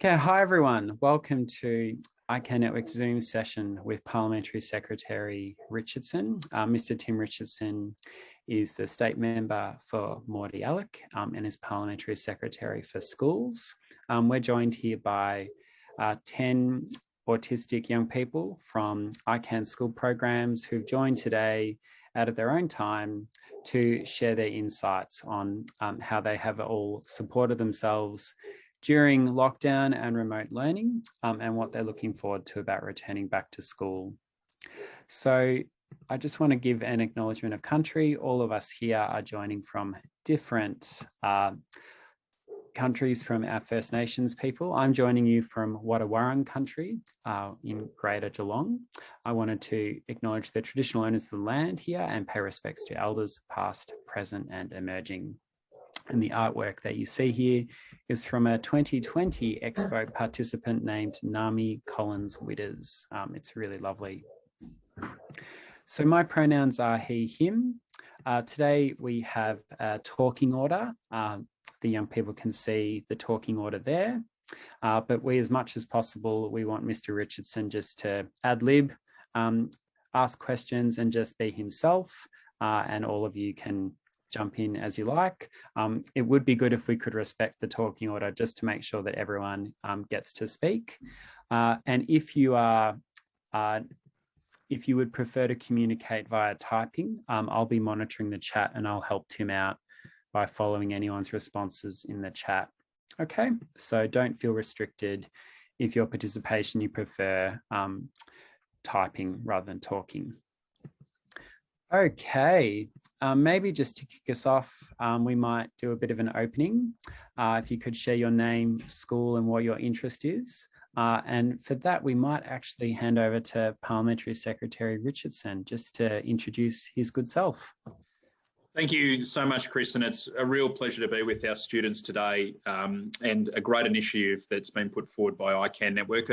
Okay, hi everyone. Welcome to ICANN Network Zoom session with Parliamentary Secretary Richardson. Mr. Tim Richardson is the state member for Mordialloc and is Parliamentary Secretary for Schools. We're joined here by 10 autistic young people from ICANN school programs who've joined today out of their own time to share their insights on how they have all supported themselves during lockdown and remote learning and what they're looking forward to about returning back to school. So I just want to give an acknowledgement of country. All of us here are joining from different countries from our First Nations people. I'm joining you from Wadawurrung country in Greater Geelong. I wanted to acknowledge the traditional owners of the land here and pay respects to elders past, present and emerging. And the artwork that you see here is from a 2020 Expo participant named Nami Collins Witters. It's really lovely. So my pronouns are he, him. Today we have a talking order. The young people can see the talking order there. But we, as much as possible, we want Mr. Richardson just to ad-lib, ask questions and just be himself. And all of you can jump in as you like. It would be good if we could respect the talking order just to make sure that everyone gets to speak. And if you would prefer to communicate via typing, I'll be monitoring the chat and I'll help Tim out by following anyone's responses in the chat. Okay, so don't feel restricted if your participation you prefer typing rather than talking. Okay. Maybe just to kick us off, we might do a bit of an opening. If you could share your name, school and what your interest is. And for that, we might actually hand over to Parliamentary Secretary Richardson just to introduce his good self. Thank you so much, Chris, and it's a real pleasure to be with our students today and a great initiative that's been put forward by ICANN Network.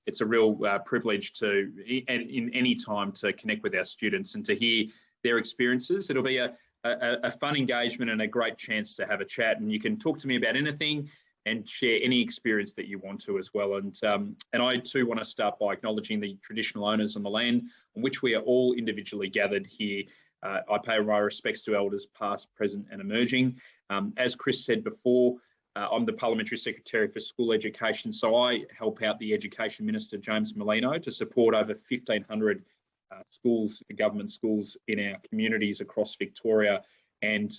It's a real privilege to, in any time, to connect with our students and to hear their experiences. It'll be a fun engagement and a great chance to have a chat, and you can talk to me about anything and share any experience that you want to as well. And I too want to start by acknowledging the traditional owners on the land on which we are all individually gathered here. I pay my respects to elders past, present and emerging. As Chris said before, I'm the Parliamentary Secretary for School Education, so I help out the Education Minister, James Molino, to support over 1,500 schools, government schools in our communities across Victoria. And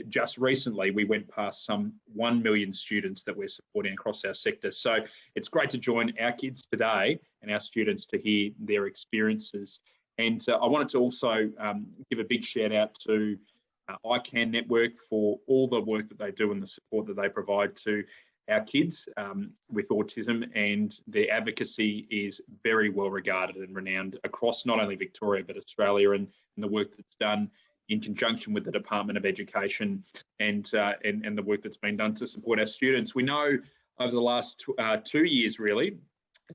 just recently, we went past some 1 million students that we're supporting across our sector. So it's great to join our kids today and our students to hear their experiences. And I wanted to also give a big shout out to ICANN Network for all the work that they do and the support that they provide to our kids with autism, and their advocacy is very well regarded and renowned across not only Victoria but Australia, and the work that's done in conjunction with the Department of Education and the work that's been done to support our students. We know over the last 2 years, really,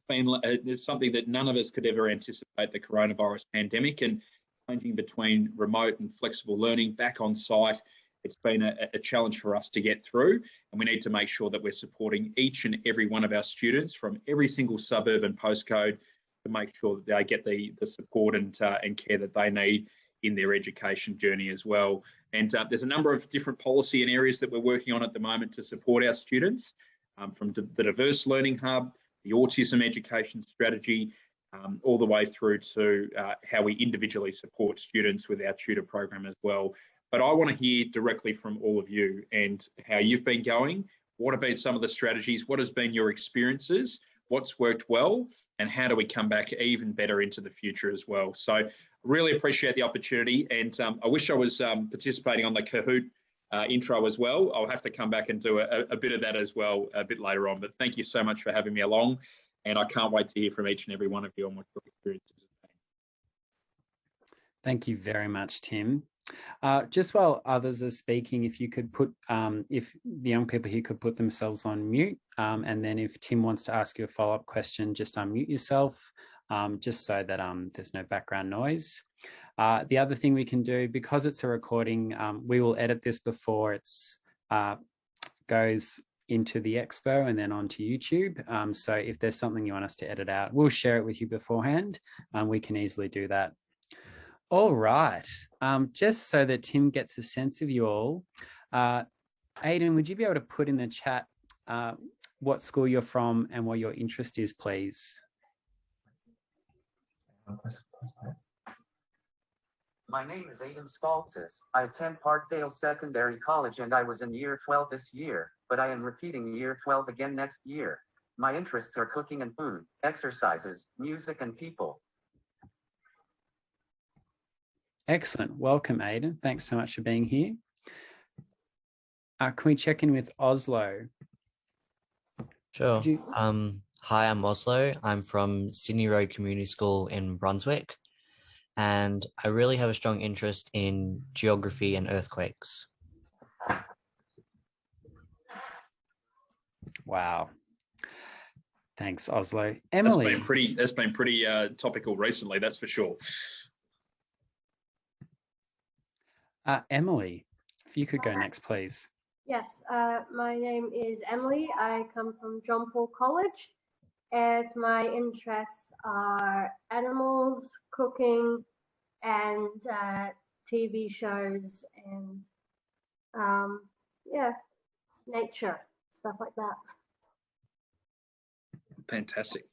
it's something that none of us could ever anticipate, the coronavirus pandemic, and changing between remote and flexible learning back on site. It's been a challenge for us to get through, and we need to make sure that we're supporting each and every one of our students from every single suburb and postcode to make sure that they get the support and care that they need in their education journey as well. And there's a number of different policy and areas that we're working on at the moment to support our students, from the Diverse Learning Hub, the Autism Education Strategy, all the way through to how we individually support students with our tutor program as well. But I want to hear directly from all of you and how you've been going. What have been some of the strategies? What has been your experiences? What's worked well? And how do we come back even better into the future as well? So really appreciate the opportunity. And I wish I was participating on the Kahoot intro as well. I'll have to come back and do a bit of that as well a bit later on. But thank you so much for having me along. And I can't wait to hear from each and every one of you on what your experiences have been. Thank you very much, Tim. Just while others are speaking, if you could put, if the young people here could put themselves on mute, and then if Tim wants to ask you a follow-up question, just unmute yourself, just so that there's no background noise. The other thing we can do, because it's a recording, we will edit this before it's goes into the expo and then onto YouTube. So if there's something you want us to edit out, we'll share it with you beforehand. We can easily do that. All right. Just so that Tim gets a sense of you all, Aiden, would you be able to put in the chat what school you're from and what your interest is, please? My name is Aiden Spaltis. I attend Parkdale Secondary College and I was in year 12 this year, but I am repeating year 12 again next year. My interests are cooking and food, exercises, music and people. Excellent. Welcome, Aiden. Thanks so much for being here. Can we check in with Oslo? Sure. Hi, I'm Oslo. I'm from Sydney Road Community School in Brunswick, and I really have a strong interest in geography and earthquakes. Wow. Thanks, Oslo. Emily. That's been pretty topical recently, that's for sure. Emily, if you could go next, please. Yes, my name is Emily. I come from John Paul College, and my interests are animals, cooking, and TV shows, and yeah, nature, stuff like that. Fantastic.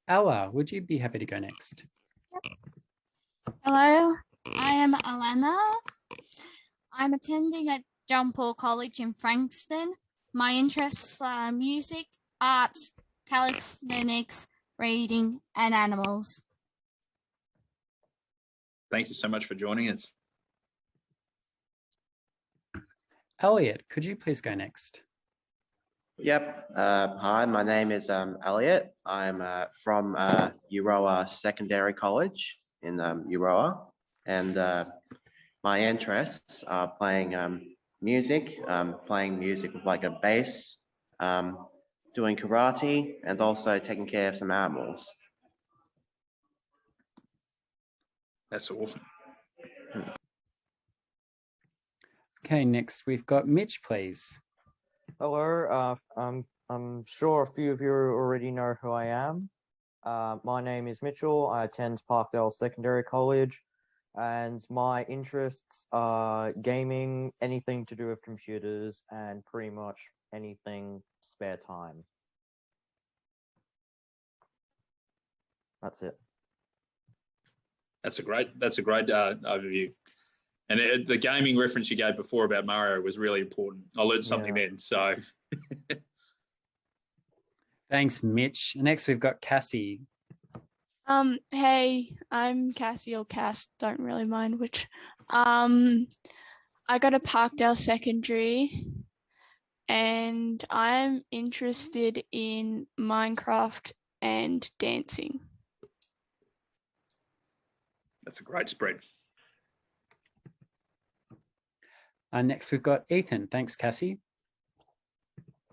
Ella, would you be happy to go next? Hello, I am Elena. I'm attending at John Paul College in Frankston. My interests are music, arts, calisthenics, reading, and animals. Thank you so much for joining us. Elliot, could you please go next? Yep. Hi, my name is Elliot. I'm from Euroa Secondary College in Euroa, and my interests are playing music with like a bass, doing karate, and also taking care of some animals. That's awesome. Okay, next we've got Mitch, please. Hello, I'm sure a few of you already know who I am. My name is Mitchell. I attend Parkdale Secondary College, and my interests are gaming, anything to do with computers, and pretty much anything spare time. That's it. That's a great overview. And the gaming reference you gave before about Mario was really important. I learned something then. So, thanks, Mitch. Next, we've got Cassie. Hey, I'm Cassie or Cass. Don't really mind which. I got a Parkdale Secondary, and I'm interested in Minecraft and dancing. that's a great spread. Next, we've got Ethan. Thanks, Cassie.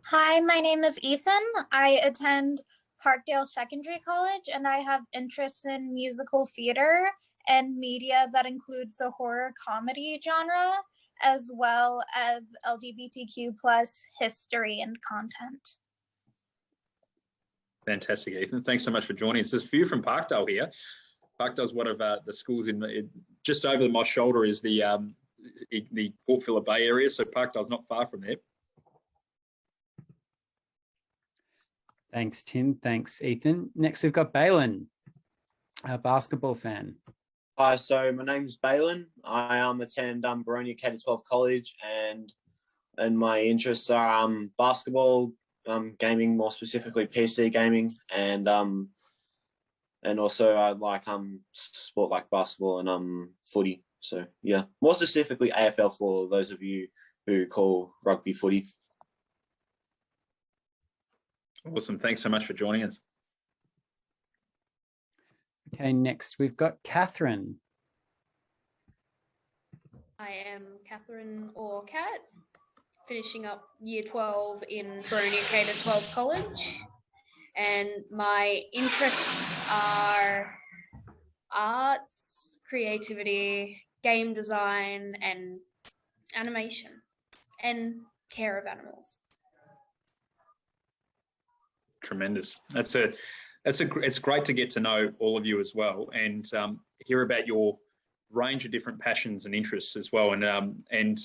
Hi, my name is Ethan. I attend Parkdale Secondary College, and I have interests in musical theater and media that includes the horror comedy genre, as well as LGBTQ plus history and content. Fantastic, Ethan. Thanks so much for joining us. There's a few from Parkdale here. Parkdale's one of the schools in just over my shoulder is the Port Phillip Bay area, so Parkdale's not far from there. Thanks, Tim. Thanks, Ethan. Next, we've got Balin, a basketball fan. Hi, so my name's Balin. I attend Baronia K-12 College, and my interests are basketball, gaming, more specifically PC gaming, and also I like sport like basketball and footy. So yeah, more specifically AFL for those of you who call rugby footy. Awesome. Thanks so much for joining us. Okay, next we've got Catherine. I am Catherine or Kat, finishing up year 12 in Baronia K-12 College, and my interests are arts, creativity, game design, and animation, and care of animals. Tremendous. It's great to get to know all of you as well, and hear about your range of different passions and interests as well. And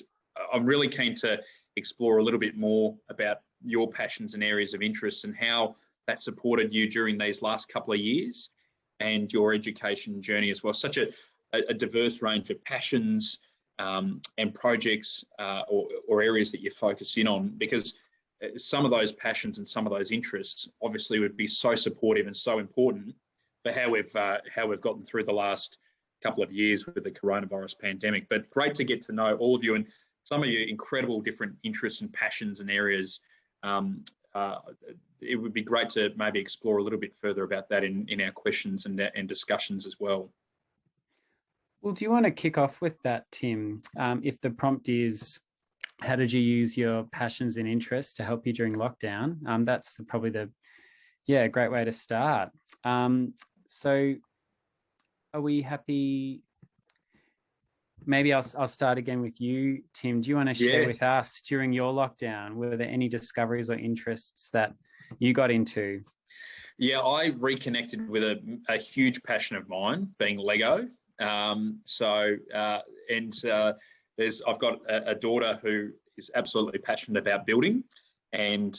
I'm really keen to explore a little bit more about your passions and areas of interest and how that supported you during these last couple of years and your education journey as well. Such a diverse range of passions and projects or areas that you focus in on, because some of those passions and some of those interests obviously would be so supportive and so important for how we've gotten through the last couple of years with the coronavirus pandemic. But great to get to know all of you and some of your incredible different interests and passions and areas. It would be great to maybe explore a little bit further about that in our questions and discussions as well. Well, do you want to kick off with that, Tim? If the prompt is, how did you use your passions and interests to help you during lockdown? That's probably a great way to start. So are we happy? Maybe I'll start again with you, Tim. Do you want to share with us during your lockdown, were there any discoveries or interests that you got into? Yeah, I reconnected with a huge passion of mine, being Lego. I've got a daughter who is absolutely passionate about building and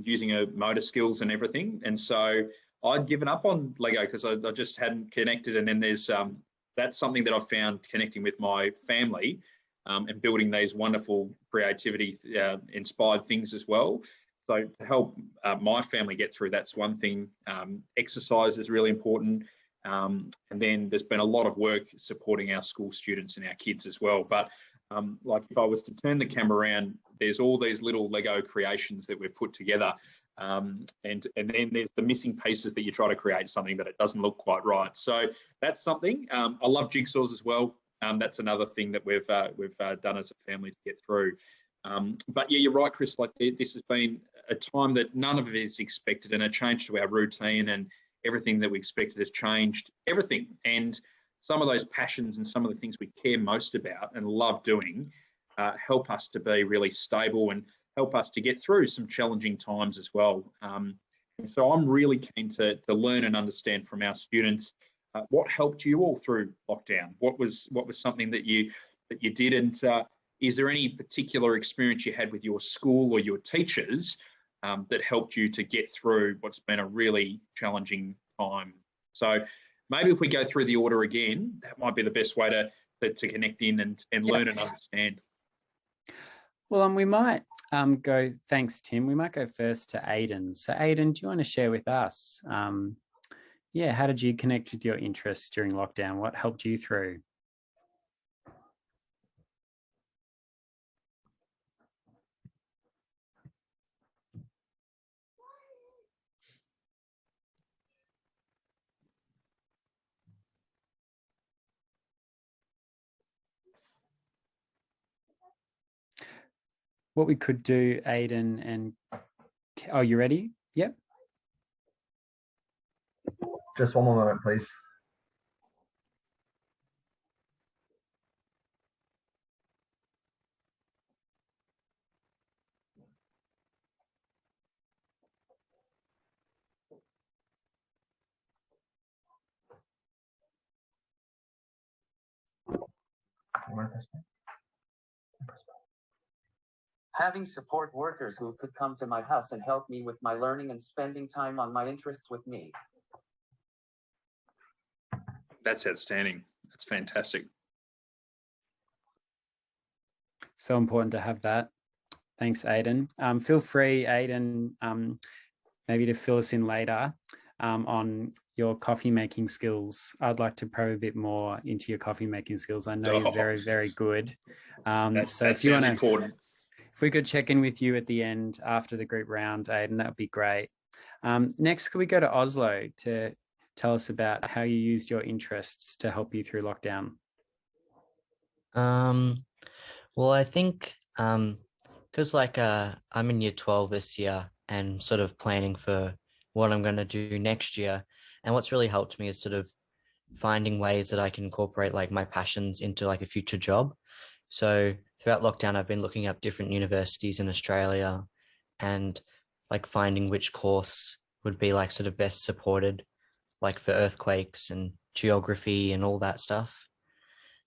using her motor skills and everything. And so I'd given up on Lego because I just hadn't connected. And then there's that's something that I've found connecting with my family and building these wonderful creativity inspired things as well. So to help my family get through, that's one thing. Exercise is really important. And then there's been a lot of work supporting our school students and our kids as well. But like if I was to turn the camera around, there's all these little Lego creations that we've put together. And then there's the missing pieces that you try to create something, but it doesn't look quite right. So that's something. I love jigsaws as well. That's another thing that we've done as a family to get through. But yeah, you're right, Chris. Like this has been a time that none of it is expected, and a change to our routine, and everything that we expected has changed. Everything, and some of those passions and some of the things we care most about and love doing help us to be really stable and help us to get through some challenging times as well. And so I'm really keen to learn and understand from our students what helped you all through lockdown. What was something that you did, and is there any particular experience you had with your school or your teachers that helped you to get through what's been a really challenging time? So maybe if we go through the order again, that might be the best way to connect in and learn and understand. Well, and we might go, thanks, Tim. We might go first to Aiden. So Aiden, do you want to share with us, how did you connect with your interests during lockdown? What helped you through? What we could do, Aiden, and oh, you ready? Yep. Just one more moment, please. Having support workers who could come to my house and help me with my learning and spending time on my interests with me. That's outstanding. That's fantastic. So important to have that. Thanks, Aiden. Feel free, Aiden, maybe to fill us in later on your coffee making skills. I'd like to probe a bit more into your coffee making skills. I know you're very, very good. So if you want to, if we could check in with you at the end after the group round, Aiden, that would be great. Next, could we go to Oslo to tell us about how you used your interests to help you through lockdown? Well, I think because I'm in year 12 this year and sort of planning for what I'm going to do next year. And what's really helped me is sort of finding ways that I can incorporate like my passions into like a future job. So throughout lockdown, I've been looking up different universities in Australia and like finding which course would be like sort of best supported, like for earthquakes and geography and all that stuff.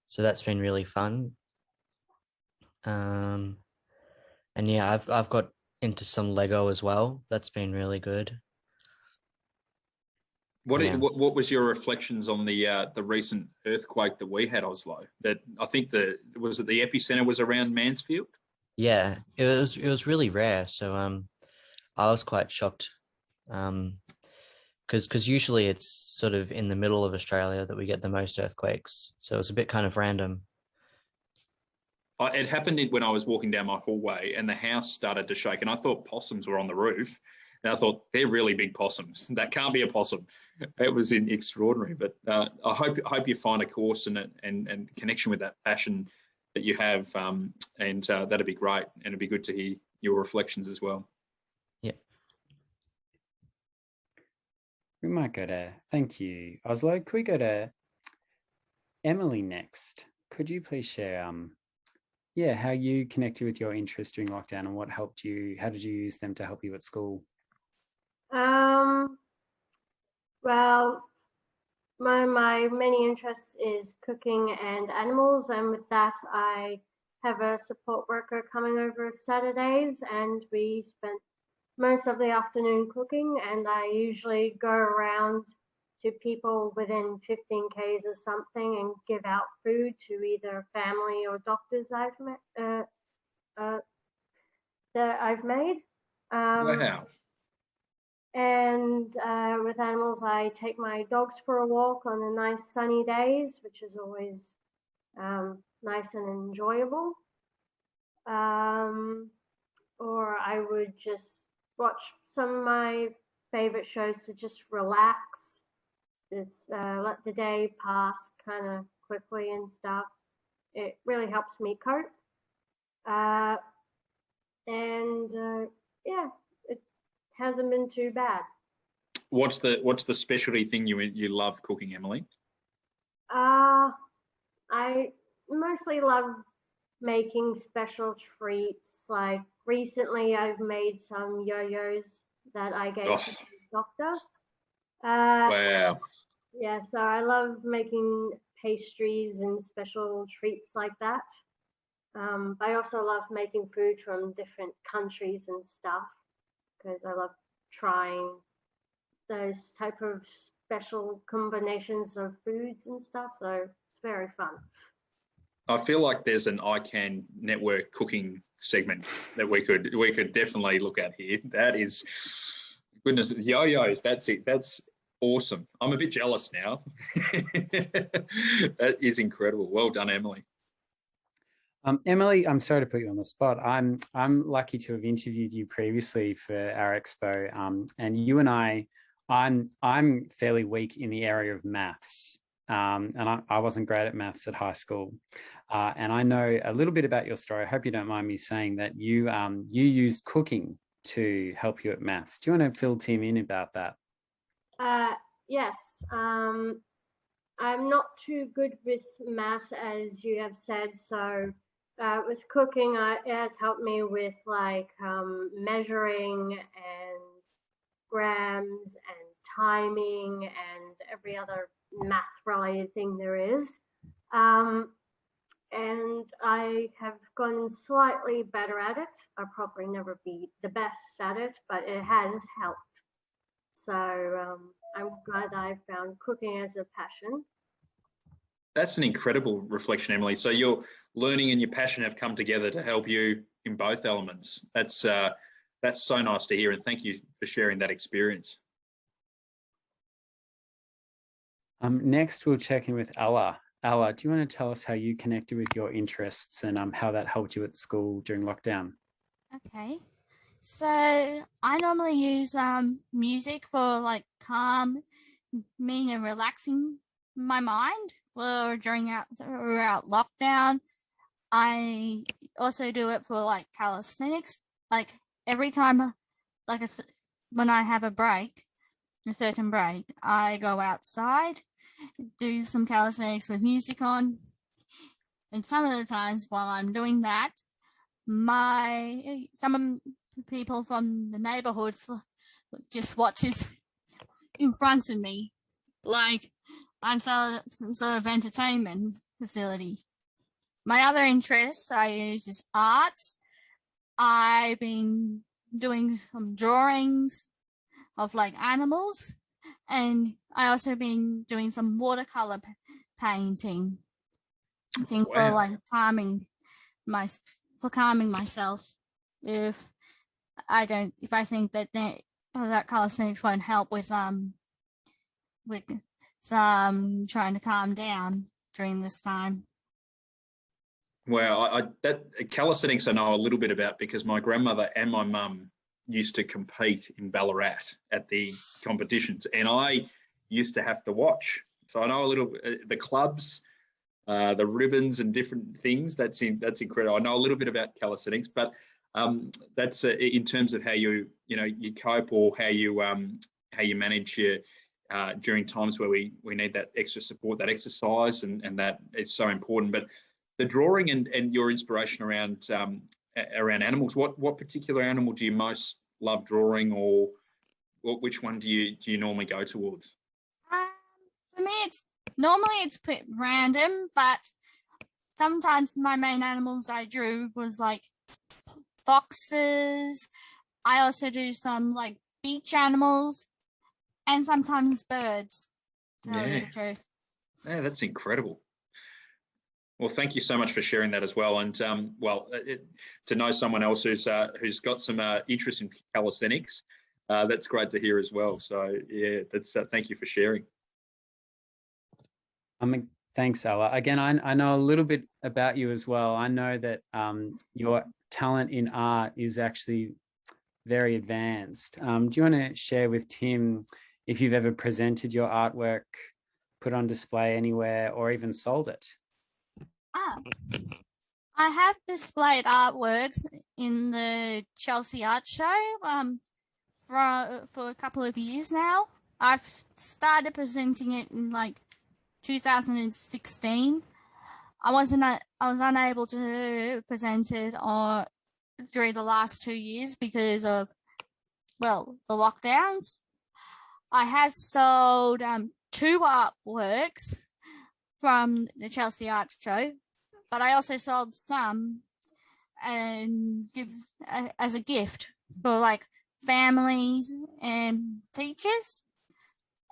So that's been really fun. And yeah, I've got into some Lego as well. That's been really good. What was your reflections on the recent earthquake that we had, Oslo? That I think the epicenter was around Mansfield. Yeah, it was really rare. So I was quite shocked. Because usually it's sort of in the middle of Australia that we get the most earthquakes. So it's a bit kind of random. It happened when I was walking down my hallway and the house started to shake, and I thought possums were on the roof. And I thought, they're really big possums. That can't be a possum. It was extraordinary. But I hope you find a course and connection with that passion that you have, and that'd be great. And it'd be good to hear your reflections as well. Yeah. We might go to, thank you, Oslo. Could we go to Emily next? Could you please share, how you connected with your interests during lockdown and what helped you? How did you use them to help you at school? Well, my main interest is cooking and animals, and with that I have a support worker coming over Saturdays, and we spent most of the afternoon cooking, and I usually go around to people within 15 k's or something and give out food to either family or doctors that I've made. Wow. And with animals, I take my dogs for a walk on the nice sunny days, which is always nice and enjoyable. Or I would just watch some of my favorite shows to just relax, just let the day pass kind of quickly and stuff. It really helps me cope. Yeah, it hasn't been too bad. What's the specialty thing you love cooking, Emily? I mostly love making special treats. Like recently, I've made some yo-yos that I gave to the doctor. Wow. Yeah, so I love making pastries and special treats like that. I also love making food from different countries and stuff because I love trying those type of special combinations of foods and stuff. So it's very fun. I feel like there's an ICANN network cooking segment that we could definitely look at here. That is, goodness, yo-yos. That's it. That's awesome. I'm a bit jealous now. That is incredible. Well done, Emily. Emily, I'm sorry to put you on the spot. I'm lucky to have interviewed you previously for our expo, and you and I'm fairly weak in the area of maths, and I wasn't great at maths at high school, and I know a little bit about your story. I hope you don't mind me saying that you used cooking to help you at maths. Do you want to fill Tim in about that? Yes. I'm not too good with maths, as you have said, so with cooking, it has helped me with like measuring and grams and timing and every other math related thing there is. And I have gotten slightly better at it. I'll probably never be the best at it, but it has helped. So I'm glad I found cooking as a passion. That's an incredible reflection, Emily. So your learning and your passion have come together to help you in both elements. That's so nice to hear, and thank you for sharing that experience. Next, we'll check in with Ella. Ella, do you want to tell us how you connected with your interests and how that helped you at school during lockdown? Okay. So I normally use music for like calming and relaxing my mind. Well, throughout lockdown, I also do it for like calisthenics. Like every time, when I have a certain break, I go outside, do some calisthenics with music on, And some of the times while I'm doing that, some of the people from the neighborhoods just watches in front of me, like I'm some sort of entertainment facility. My other interests I use is arts. I've been doing some drawings of like animals, and I also been doing some watercolor painting. I think for like calming myself. If I think that that calisthenics won't help with some trying to calm down during this time. Well, that calisthenics I know a little bit about because my grandmother and my mum used to compete in Ballarat at the competitions, and I used to have to watch. So I know a little the clubs, the ribbons and different things. That's incredible. I know a little bit about calisthenics, but that's in terms of how you cope or how you manage your during times where we need that extra support, that exercise, and that is so important. But the drawing and your inspiration around animals. What particular animal do you most love drawing, or which one do you normally go towards? For me, it's pretty random, but sometimes my main animals I drew was like foxes. I also do some like beach animals, and sometimes birds. To tell you the truth. Yeah, that's incredible. Well, thank you so much for sharing that as well. And to know someone else who's got some interest in calisthenics, that's great to hear as well. So yeah, that's thank you for sharing. Thanks, Ella. Again, I know a little bit about you as well. I know that your talent in art is actually very advanced. Do you want to share with Tim if you've ever presented your artwork, put on display anywhere, or even sold it? I have displayed artworks in the Chelsea Art Show for a couple of years now. I've started presenting it in like 2016. I was unable to present it during the last 2 years because of the lockdowns. I have sold 2 artworks from the Chelsea Art Show, but I also sold some and as a gift for like families and teachers.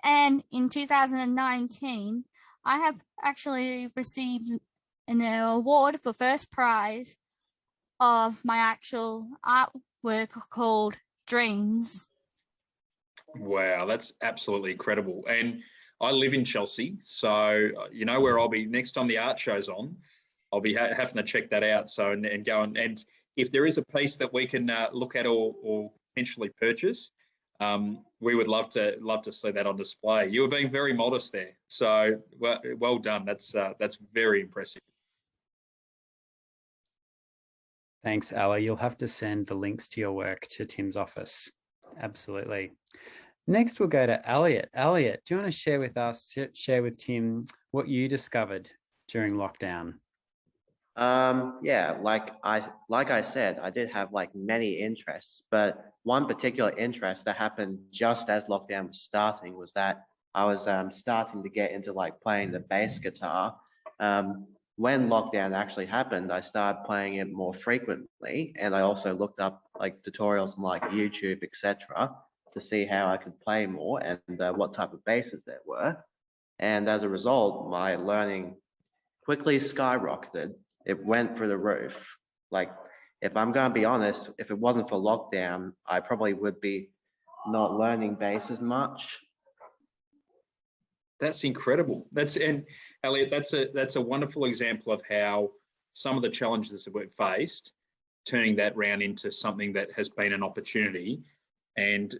And in 2019, I have actually received an award for first prize of my actual artwork called Dreams. Wow, that's absolutely incredible. And I live in Chelsea, so you know where I'll be next time the art show's on. I'll be having to check that out. So and go and if there is a piece that we can look at or potentially purchase, we would love to see that on display. You were being very modest there, so well done. That's very impressive. Thanks, Ella. You'll have to send the links to your work to Tim's office. Absolutely. Next, we'll go to Elliot. Elliot, do you want to share with Tim what you discovered during lockdown? Yeah, like I said, I did have like many interests, but one particular interest that happened just as lockdown was starting was that I was starting to get into like playing the bass guitar. When lockdown actually happened, I started playing it more frequently, and I also looked up like tutorials on like YouTube, etc., to see how I could play more and what type of basses there were. And as a result, my learning quickly skyrocketed. It went through the roof. Like, if I'm going to be honest, if it wasn't for lockdown, I probably would be not learning bass as much. That's incredible. And Elliot, that's a wonderful example of how some of the challenges that we've faced, turning that round into something that has been an opportunity, and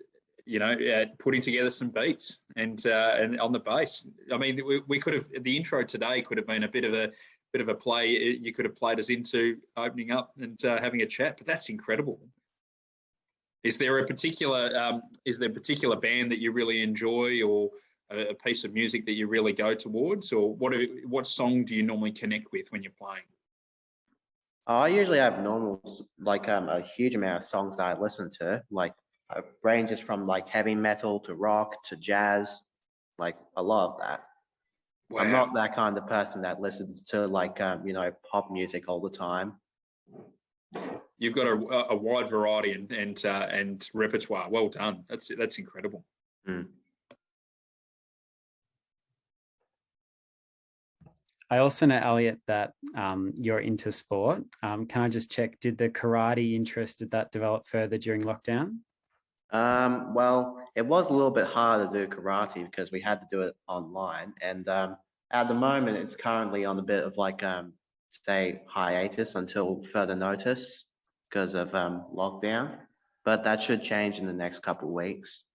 putting together some beats and on the bass. I mean, we could have, the intro today could have been a bit of a play. You could have played us into opening up and having a chat, but that's incredible. Is there a particular band that you really enjoy, or a piece of music that you really go towards, or what song do you normally connect with when you're playing? I usually have a huge amount of songs that I listen to, ranges from like heavy metal to rock to jazz, like a lot of that. Wow. I'm not that kind of person that listens to pop music all the time. You've got a wide variety and repertoire. Well done. That's incredible. Mm. I also know, Elliot, that you're into sport. Can I just check, did the karate interest, did that develop further during lockdown? Well, it was a little bit hard to do karate because we had to do it online. And at the moment, it's currently on a bit of hiatus until further notice because of lockdown. But that should change in the next couple of weeks.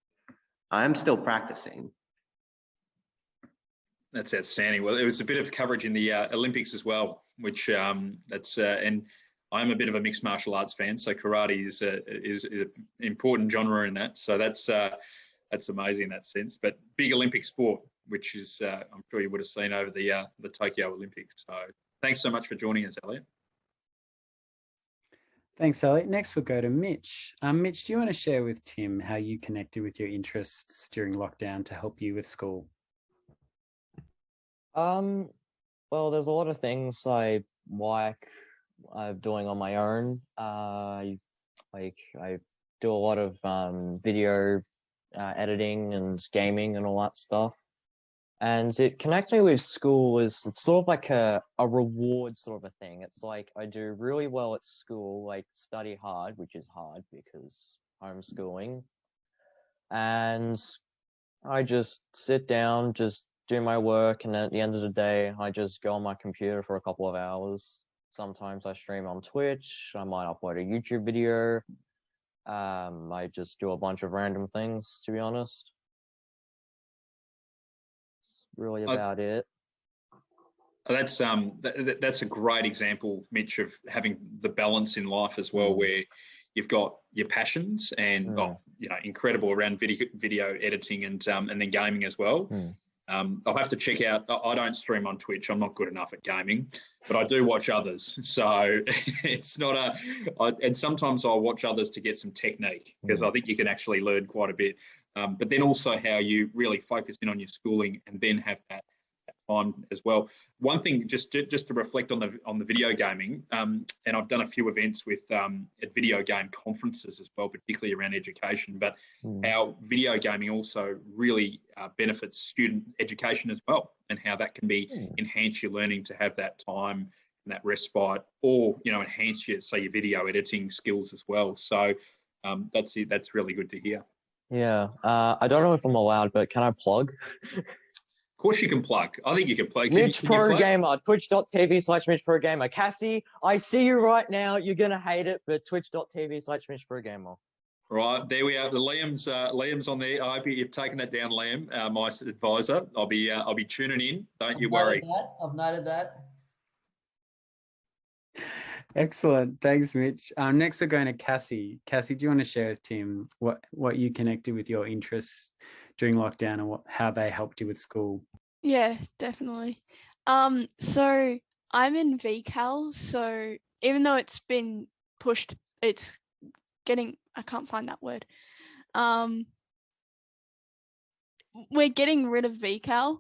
I am still practicing. That's outstanding. Well, it was a bit of coverage in the Olympics as well, which and I'm a bit of a mixed martial arts fan, so karate is an important genre in that. So that's amazing in that sense. But big Olympic sport, which is I'm sure you would have seen over the Tokyo Olympics. So thanks so much for joining us, Elliot. Thanks, Elliot. Next, we'll go to Mitch. Mitch, do you want to share with Tim how you connected with your interests during lockdown to help you with school? Well, there's a lot of things I like doing on my own. I do a lot of video editing and gaming and all that stuff. And it connecting with school it's sort of like a reward sort of a thing. It's like I do really well at school, like study hard, which is hard because homeschooling. And I just sit down, just do my work, and at the end of the day, I just go on my computer for a couple of hours. Sometimes I stream on Twitch. I might upload a YouTube video. I just do a bunch of random things, to be honest. That's really about it. That's a great example, Mitch, of having the balance in life as well, where you've got your passions and incredible around video editing and then gaming as well. I'll have to check out. I don't stream on Twitch. I'm not good enough at gaming, but I do watch others. So it's not and sometimes I'll watch others to get some technique because I think you can actually learn quite a bit. But then also how you really focus in on your schooling and then have that time as well. One thing, just to reflect on the video gaming, and I've done a few events with at video game conferences as well, particularly around education. But how video gaming also really benefits student education as well, and how that can be enhance your learning to have that time and that respite, or enhance your video editing skills as well. So that's really good to hear. Yeah, I don't know if I'm allowed, but can I plug? Of course you can plug. I think you can plug. Mitch Pro Gamer, twitch.tv/Mitch Pro Gamer. Cassie, I see you right now. You're going to hate it, but twitch.tv/Mitch Pro Gamer. Right, there we are. Liam's on there. I hope you've taken that down, Liam, my advisor. I'll be tuning in. Don't you worry. I've noted that. Excellent. Thanks, Mitch. Next, we're going to Cassie. Cassie, do you want to share with Tim what you connected with your interests during lockdown and how they helped you with school? Yeah, definitely. So I'm in VCAL, so even though it's been pushed, it's getting, I can't find that word. We're getting rid of VCAL.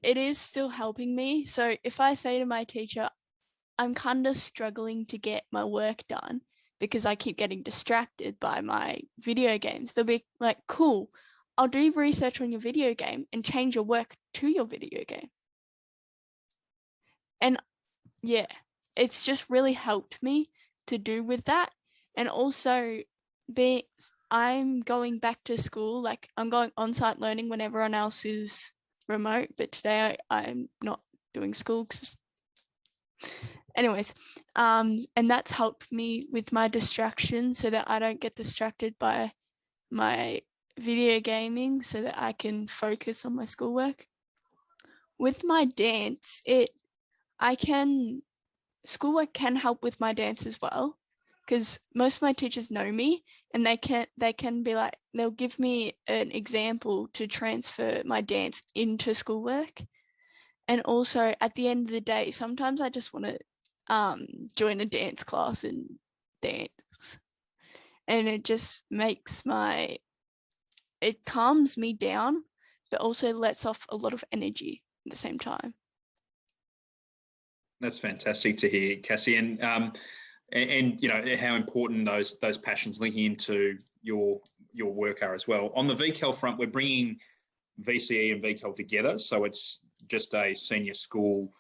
It is still helping me. So if I say to my teacher, I'm kind of struggling to get my work done because I keep getting distracted by my video games, they'll be like, cool, I'll do research on your video game and change your work to your video game. And yeah, it's just really helped me to do with that. And also I'm going back to school, like I'm going on-site learning when everyone else is remote, but today I'm not doing school because anyways, and that's helped me with my distraction so that I don't get distracted by my video gaming so that I can focus on my schoolwork. With my dance, schoolwork can help with my dance as well because most of my teachers know me, and they can be like, they'll give me an example to transfer my dance into schoolwork. And also at the end of the day, sometimes I just want to join a dance class and dance, and it just makes it calms me down, but also lets off a lot of energy at the same time. That's fantastic to hear, Cassie, and you know how important those passions linking into your work are as well. On the VCAL front, we're bringing VCE and VCAL together, so it's just a senior school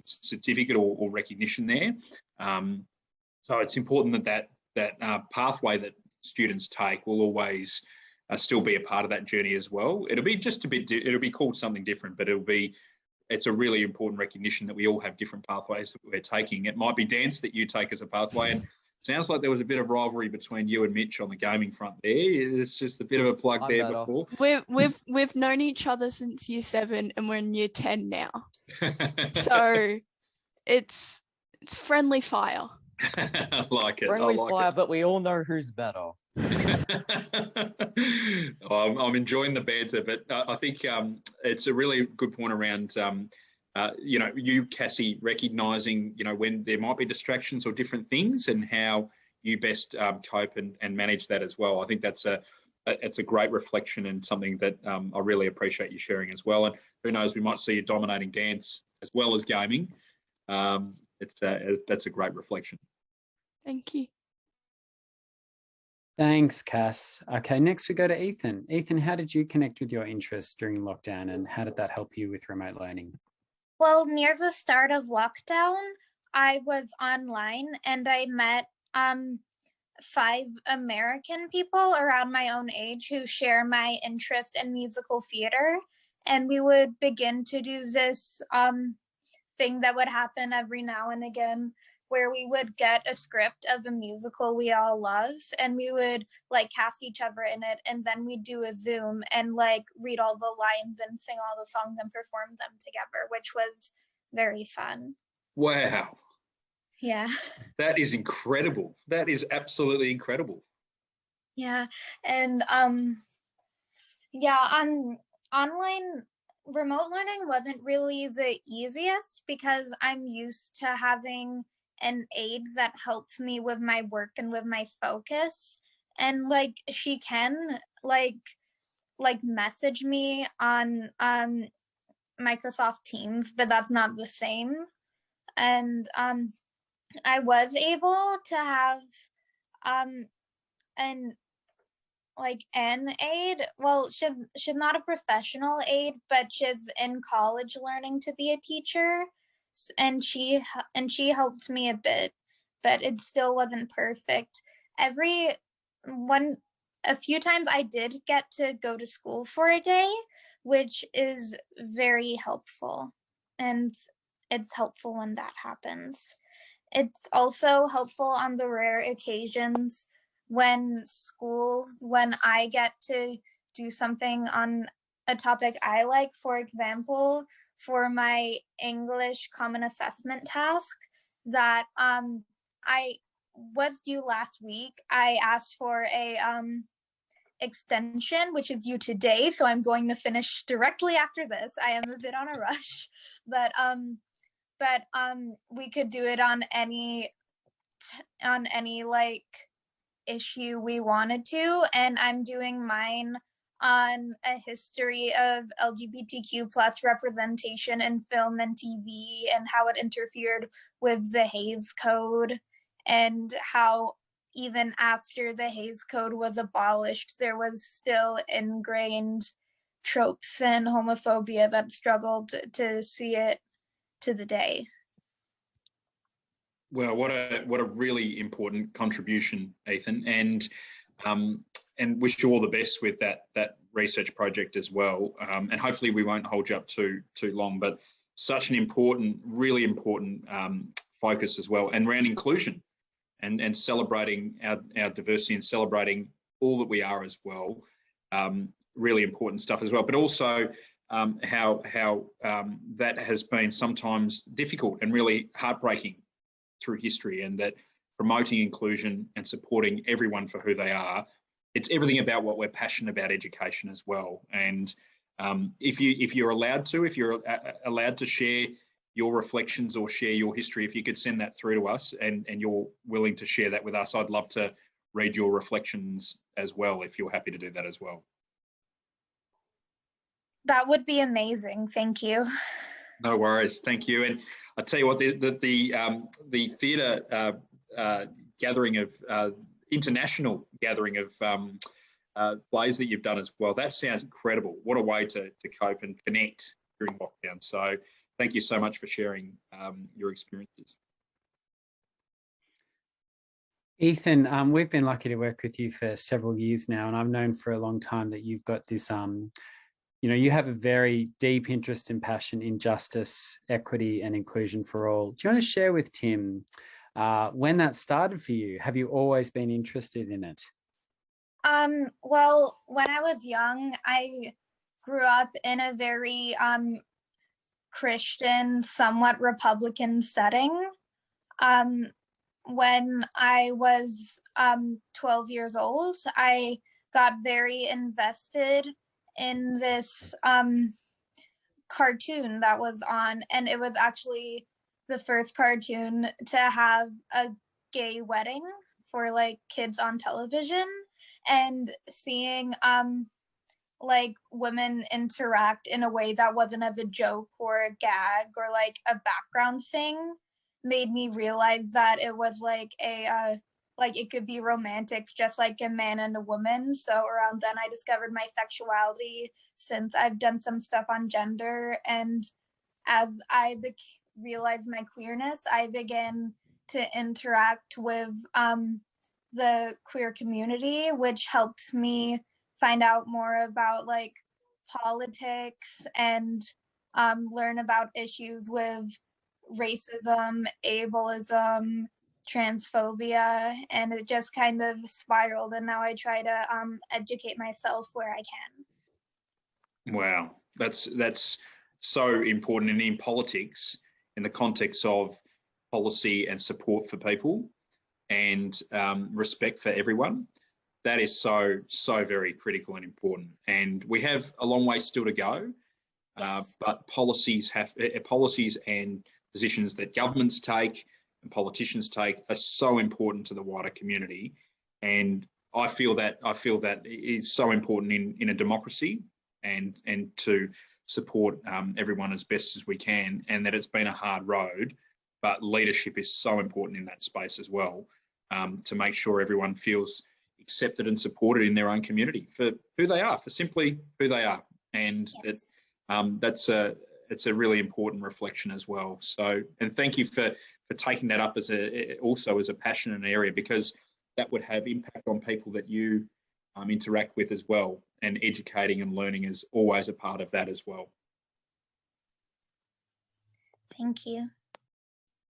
certificate or recognition there. So it's important that pathway that students take will always still be a part of that journey as well. It'll be just it'll be called something different, but it's a really important recognition that we all have different pathways that we're taking. It might be dance that you take as a pathway, and sounds like there was a bit of rivalry between you and Mitch on the gaming front there. It's just a bit of a plug there before. We've known each other since year 7, and we're in year 10 now. So it's friendly fire. I like it. Friendly fire, but we all know who's better. I'm enjoying the banter, but I think it's a really good point around, you know, you, Cassie, recognising, you know, when there might be distractions or different things and how you best cope and manage that as well. I think that's a great reflection and something that I really appreciate you sharing as well. And who knows, we might see you dominating dance as well as gaming. That's a great reflection. Thank you. Thanks, Cass. Okay, next we go to Ethan. Ethan, how did you connect with your interests during lockdown, and how did that help you with remote learning? Well, near the start of lockdown, I was online and I met 5 American people around my own age who share my interest in musical theater. And we would begin to do this thing that would happen every now and again, where we would get a script of a musical we all love, and we would like cast each other in it, and then we'd do a Zoom and like read all the lines and sing all the songs and perform them together, which was very fun. Wow. Yeah. That is incredible. That is absolutely incredible. Yeah. And online remote learning wasn't really the easiest because I'm used to having an aide that helps me with my work and with my focus, and like she can like message me on Microsoft Teams, but that's not the same. And I was able to have an aide. Well, she's not a professional aide, but she's in college learning to be a teacher, and she helped me a bit, but it still wasn't perfect. A few times I did get to go to school for a day, which is very helpful, and it's helpful when that happens. It's also helpful on the rare occasions when I get to do something on a topic I like. For example, for my English common assessment task that I was due last week, I asked for a extension, which is due today, so I'm going to finish directly after this. I am a bit on a rush, but we could do it on any like issue we wanted to, and I'm doing mine on a history of LGBTQ plus representation in film and TV, and how it interfered with the Hays Code, and how even after the Hays Code was abolished, there was still ingrained tropes and homophobia that struggled to see it to the day. Well, what a really important contribution, Ethan, and wish you all the best with that research project as well. And hopefully we won't hold you up too long, but such an important, really important focus as well, and around inclusion and celebrating our diversity and celebrating all that we are as well. Really important stuff as well, but also how that has been sometimes difficult and really heartbreaking through history, and that promoting inclusion and supporting everyone for who they are. It's everything about what we're passionate about education as well. And if you're allowed to share your reflections or share your history, if you could send that through to us and you're willing to share that with us, I'd love to read your reflections as well, if you're happy to do that as well. That would be amazing. Thank you. No worries. Thank you. And I tell you what, the theatre gathering of international gathering of plays that you've done as well, that sounds incredible. What a way to cope and connect during lockdown. So thank you so much for sharing your experiences. Ethan, we've been lucky to work with you for several years now, and I've known for a long time that you've got this, you have a very deep interest and passion in justice, equity, and inclusion for all. Do you want to share with Tim when that started for you? Have you always been interested in it? Well, when I was young, I grew up in a very Christian, somewhat Republican setting. When I was 12 years old, I got very invested in this cartoon that was on, and it was actually the first cartoon to have a gay wedding for like kids on television, and seeing like women interact in a way that wasn't as a joke or a gag or like a background thing made me realize that it was like like it could be romantic, just like a man and a woman. So around then I discovered my sexuality, since I've done some stuff on gender. And as I realized my queerness, I began to interact with the queer community, which helped me find out more about like politics and learn about issues with racism, ableism, transphobia, and it just kind of spiraled, and now I try to educate myself where I can. Wow, that's so important. And in politics, in the context of policy and support for people and respect for everyone, that is so very critical and important. And we have a long way still to go, but policies and positions that governments take and politicians take are so important to the wider community. And I feel that it is so important in a democracy and to support everyone as best as we can, and that it's been a hard road, but leadership is so important in that space as well, to make sure everyone feels accepted and supported in their own community for who they are, for simply who they are. And yes. It's a really important reflection as well. So, and thank you for taking that up also as a passion and area, because that would have impact on people that you interact with as well. And educating and learning is always a part of that as well. Thank you.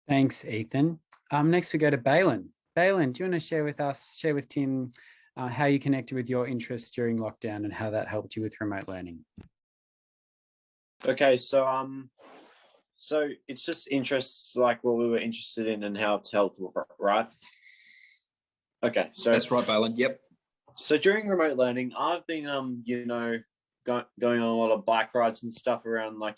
Thanks, Ethan. Next we go to Balin. Balin, do you want to share with Tim how you connected with your interests during lockdown and how that helped you with remote learning? Okay, so it's just interests, like what we were interested in and how it's helped, right? Okay, so that's right, Balin. Yep. So during remote learning, I've been going on a lot of bike rides and stuff around my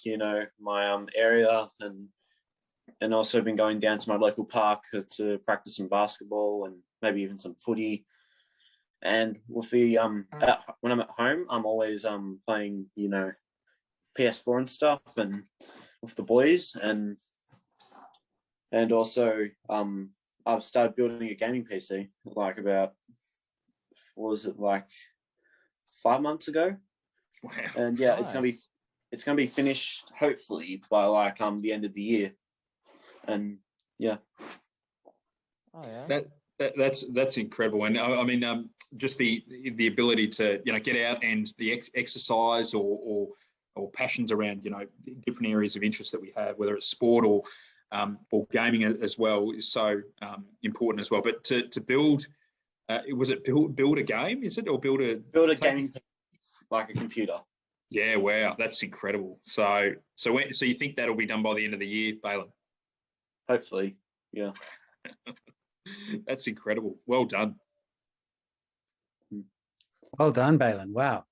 area, and also been going down to my local park to practice some basketball and maybe even some footy. And with the when I'm at home, I'm always playing PS4 and stuff, and with the boys, and also I've started building a gaming PC like about, what was it, like 5 months ago? Wow. And yeah, nice. it's gonna be finished hopefully by like the end of the year. And yeah. Oh yeah. That's incredible. And I mean, just the ability to get out and the exercise or passions around different areas of interest that we have, whether it's sport or gaming as well, is so important as well. But to build, was it build a game? Is it, or build a gaming, like a computer? Yeah, wow, that's incredible. So you think that'll be done by the end of the year, Balin? Hopefully, yeah. That's incredible. Well done. Well done, Balin. Wow.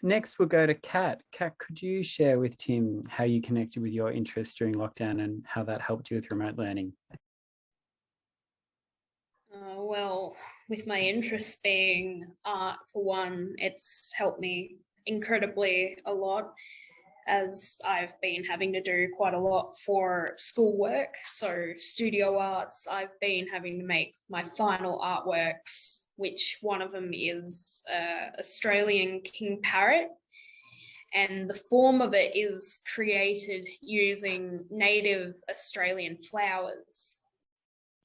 Next, we'll go to Kat. Kat, could you share with Tim how you connected with your interests during lockdown and how that helped you with remote learning? Well, with my interest being art, for one, it's helped me incredibly a lot, as I've been having to do quite a lot for schoolwork. So studio arts, I've been having to make my final artworks, which one of them is Australian king parrot. And the form of it is created using native Australian flowers.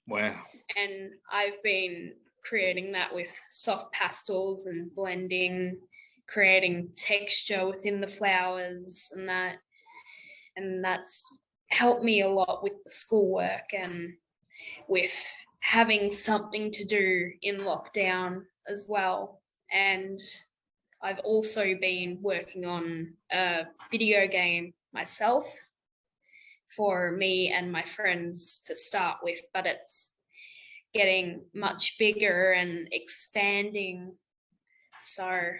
Wow. And I've been creating that with soft pastels and blending, creating texture within the flowers and that's helped me a lot with the schoolwork and with having something to do in lockdown as well. And I've also been working on a video game myself for me and my friends to start with, but it's getting much bigger and expanding. So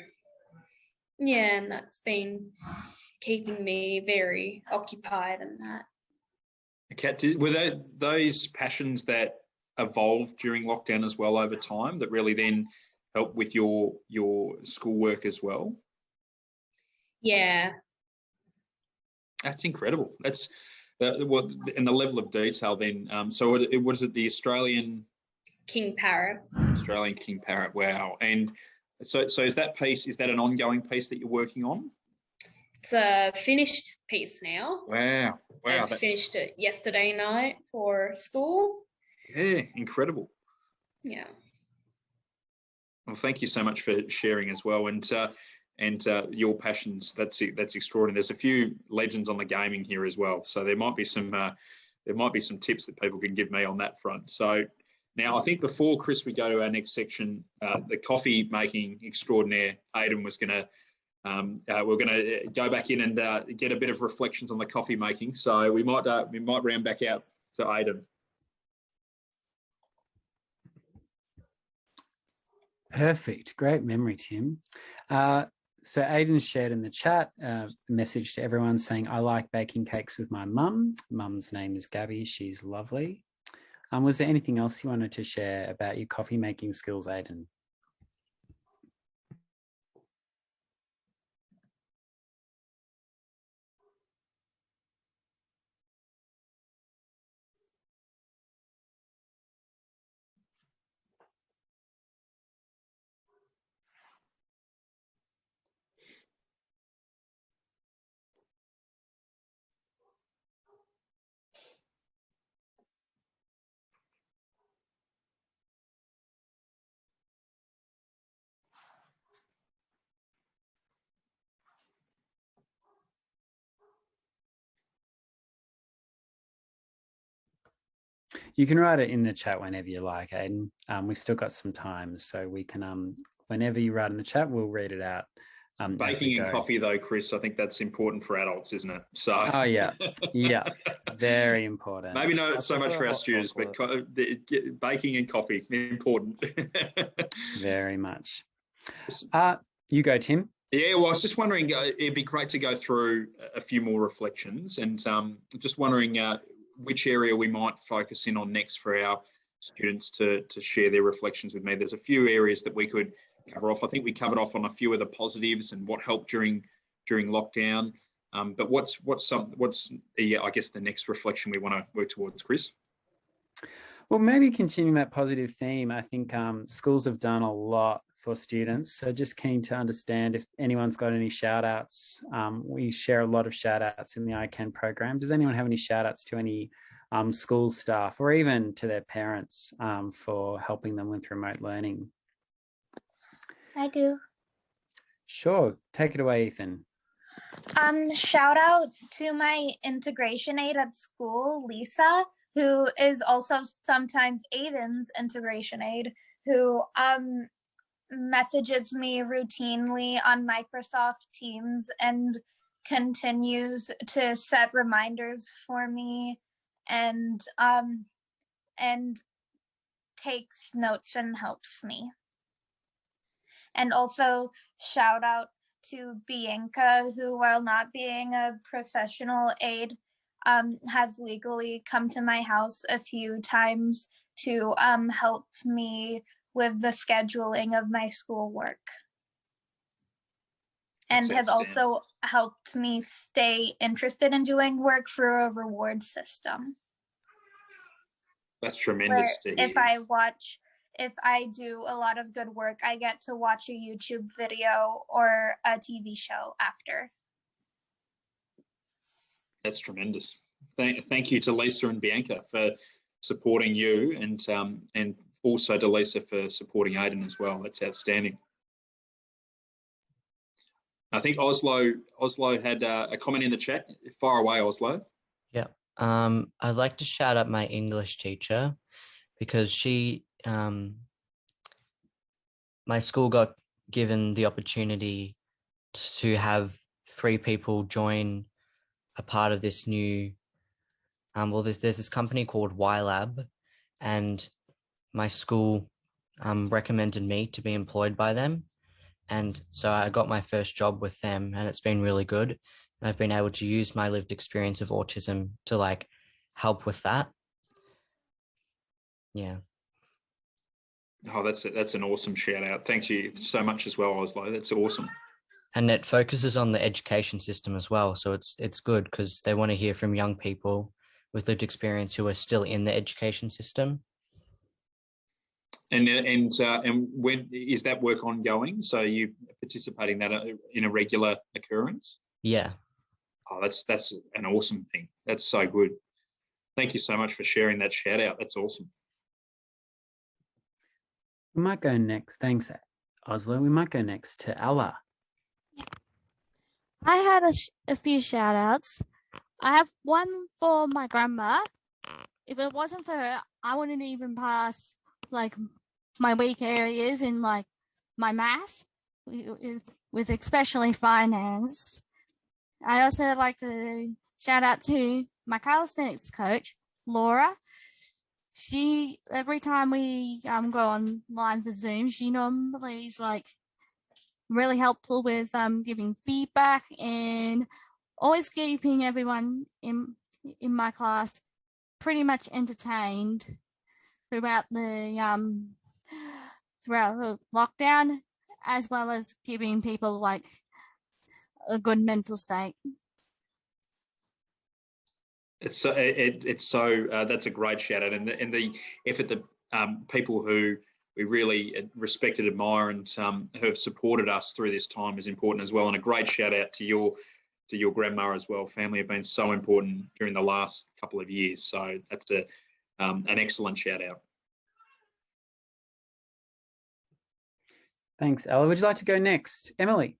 yeah, and that's been keeping me very occupied in that. Kat, were those passions that evolved during lockdown as well over time that really then helped with your schoolwork as well? Yeah. That's incredible. That's what, and the level of detail then. So was it the Australian king parrot? Australian king parrot. Wow. And so is that an ongoing piece that you're working on? It's a finished piece now. Wow. I finished it yesterday night for school. Yeah, incredible. Yeah. Well, thank you so much for sharing as well, and your passions. That's extraordinary. There's a few legends on the gaming here as well, so there might be some tips that people can give me on that front. So now I think before Chris, we go to our next section, the coffee making extraordinaire. Aiden was going to. We're going to go back in and get a bit of reflections on the coffee making. So we might round back out to Aiden. Perfect. Great memory, Tim. So Aiden shared in the chat a message to everyone saying, I like baking cakes with my mum. Mum's name is Gabby. She's lovely. Was there anything else you wanted to share about your coffee making skills, Aiden? You can write it in the chat whenever you like, Aiden. We've still got some time, so we can, whenever you write in the chat, we'll read it out. Baking and coffee, though, Chris, I think that's important for adults, isn't it? So. Oh yeah, yeah, very important. Maybe not so much for our students, but baking and coffee, important. Very much. You go, Tim. Yeah, well, I was just wondering, it'd be great to go through a few more reflections, and just wondering which area we might focus in on next for our students to share their reflections with me. There's a few areas that we could cover off. I think we covered off on a few of the positives and what helped during lockdown. But what's the, I guess, the next reflection we want to work towards, Chris? Well, maybe continuing that positive theme. I think schools have done a lot for students. So just keen to understand if anyone's got any shout outs. We share a lot of shout outs in the ICANN program. Does anyone have any shout outs to any school staff or even to their parents for helping them with remote learning? I do. Sure. Take it away, Ethan. Shout out to my integration aide at school, Lisa, who is also sometimes Aiden's integration aide, who messages me routinely on Microsoft Teams and continues to set reminders for me. And and takes notes and helps me. And also shout out to Bianca, who, while not being a professional aide, has legally come to my house a few times to help me with the scheduling of my schoolwork. And has also helped me stay interested in doing work through a reward system. That's tremendous to hear. If I do a lot of good work, I get to watch a YouTube video or a TV show after. That's tremendous. Thank you to Lisa and Bianca for supporting you, and also to Lisa for supporting Aiden as well. That's outstanding. I think Oslo had a comment in the chat. Fire away, Oslo. Yeah. I'd like to shout out my English teacher because she, my school got given the opportunity to have 3 people join a part of this new, there's this company called YLab, and my school recommended me to be employed by them. And so I got my first job with them, and it's been really good. And I've been able to use my lived experience of autism to like help with that. Yeah. Oh, that's an awesome shout out. Thank you so much as well, Oslo. That's awesome. And it focuses on the education system as well. So it's good because they want to hear from young people with lived experience who are still in the education system. And when is that work ongoing? So you participating that in a regular occurrence? Yeah. Oh, that's an awesome thing. That's so good. Thank you so much for sharing that shout out. That's awesome. We might go next. Thanks, Oslo. We might go next to Ella. I had a few shout outs. I have one for my grandma. If it wasn't for her, I wouldn't even pass like my weak areas in like my math with especially finance. I also like to shout out to my calisthenics coach, Laura. She, every time we go online for Zoom, she normally is like really helpful with giving feedback and always keeping everyone in my class pretty much entertained throughout the lockdown, as well as giving people like a good mental state. It's so that's a great shout out, and the effort that people who we really respect and admire and who have supported us through this time is important as well. And a great shout out to your grandma as well. Family have been so important during the last couple of years, so that's an excellent shout out. Thanks, Ella. Would you like to go next, Emily?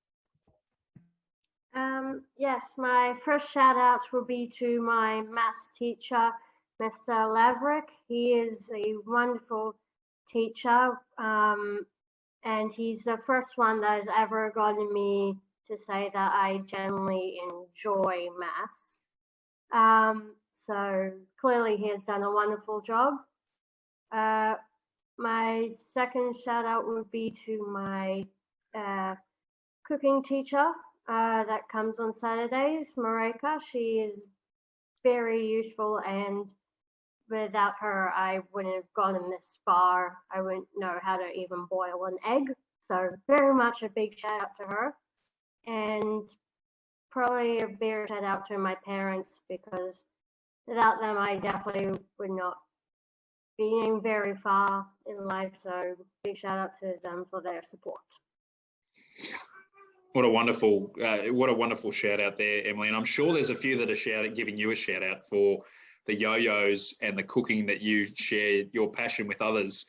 Yes, my first shout outs will be to my maths teacher, Mr. Laverick. He is a wonderful teacher, and he's the first one that has ever gotten me to say that I genuinely enjoy maths. So clearly he has done a wonderful job. My second shout out would be to my cooking teacher that comes on Saturdays, Mareka. She is very useful, and without her, I wouldn't have gotten this far. I wouldn't know how to even boil an egg. So very much a big shout out to her. And probably a bigger shout out to my parents, because without them, I definitely would not be getting very far in life. So big shout out to them for their support. What a wonderful shout out there, Emily. And I'm sure there's a few that are giving you a shout out for the yo-yos and the cooking that you share your passion with others.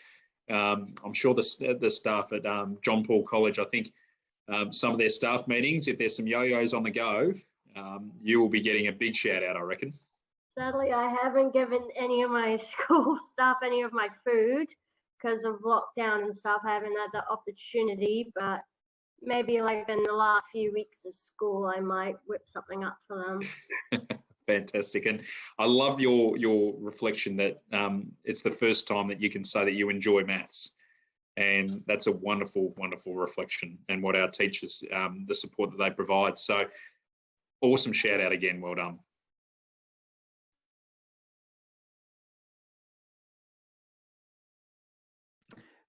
I'm sure the staff at John Paul College, I think some of their staff meetings, if there's some yo-yos on the go, you will be getting a big shout out, I reckon. Sadly, I haven't given any of my school staff any of my food because of lockdown and stuff. I haven't had the opportunity, but maybe like in the last few weeks of school, I might whip something up for them. Fantastic. And I love your reflection that it's the first time that you can say that you enjoy maths. And that's a wonderful, wonderful reflection, and what our teachers, the support that they provide. So awesome shout out again. Well done.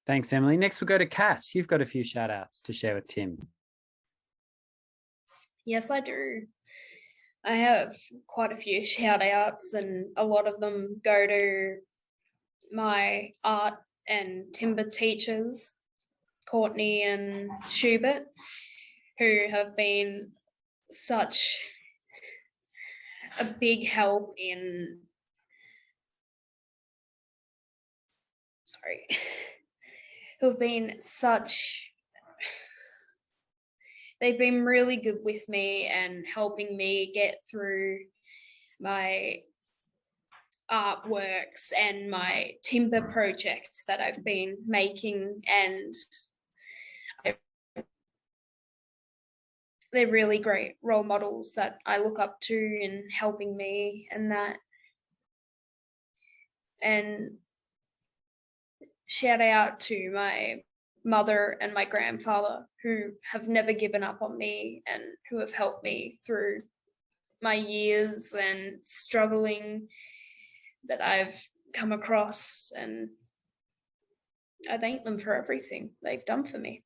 Thanks, Emily. Next, we'll go to Kat. You've got a few shout outs to share with Tim. Yes, I do. I have quite a few shout outs, and a lot of them go to my art and timber teachers, Courtney and Schubert, who have been such a big help in they've been really good with me and helping me get through my artworks and my timber project that I've been making, and they're really great role models that I look up to in helping me and that. And shout out to my mother and my grandfather, who have never given up on me and who have helped me through my years and struggling that I've come across, and I thank them for everything they've done for me.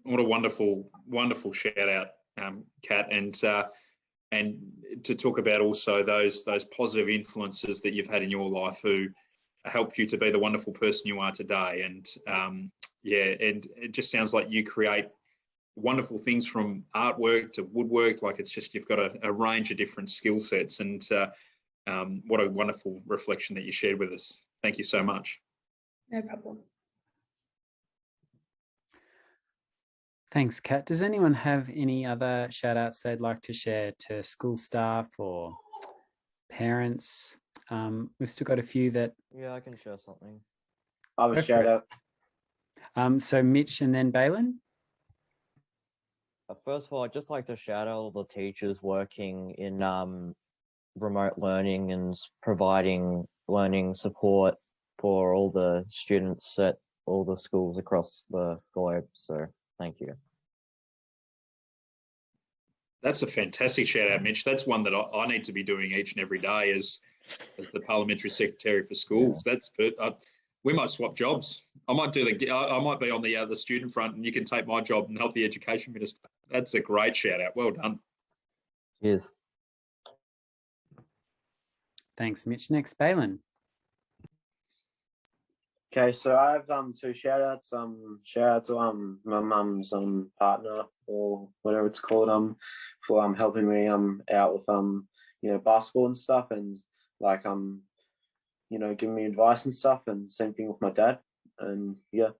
What a wonderful, wonderful shout out, Kat, and to talk about also those positive influences that you've had in your life who helped you to be the wonderful person you are today. And and it just sounds like you create wonderful things from artwork to woodwork. Like, it's just, you've got a range of different skill sets, and what a wonderful reflection that you shared with us. Thank you so much. No problem. Thanks, Kat. Does anyone have any other shout outs they'd like to share to school staff or parents? We've still got a few that... Yeah, I can share something. I have a shout out. So Mitch and then Balin. First of all, I'd just like to shout out all the teachers working in remote learning and providing learning support for all the students at all the schools across the globe. So thank you. That's a fantastic shout out, Mitch. That's one that I need to be doing each and every day as the Parliamentary Secretary for Schools. Yeah. That's we might swap jobs. I might be on the student front, and you can take my job and help the Education Minister. That's a great shout out. Well done. Yes. Thanks, Mitch. Next, Balin. Okay, so I have two shout outs. Shout out to my mum's partner, or whatever it's called, for helping me out with basketball and stuff, and like giving me advice and stuff, and same thing with my dad. And yeah.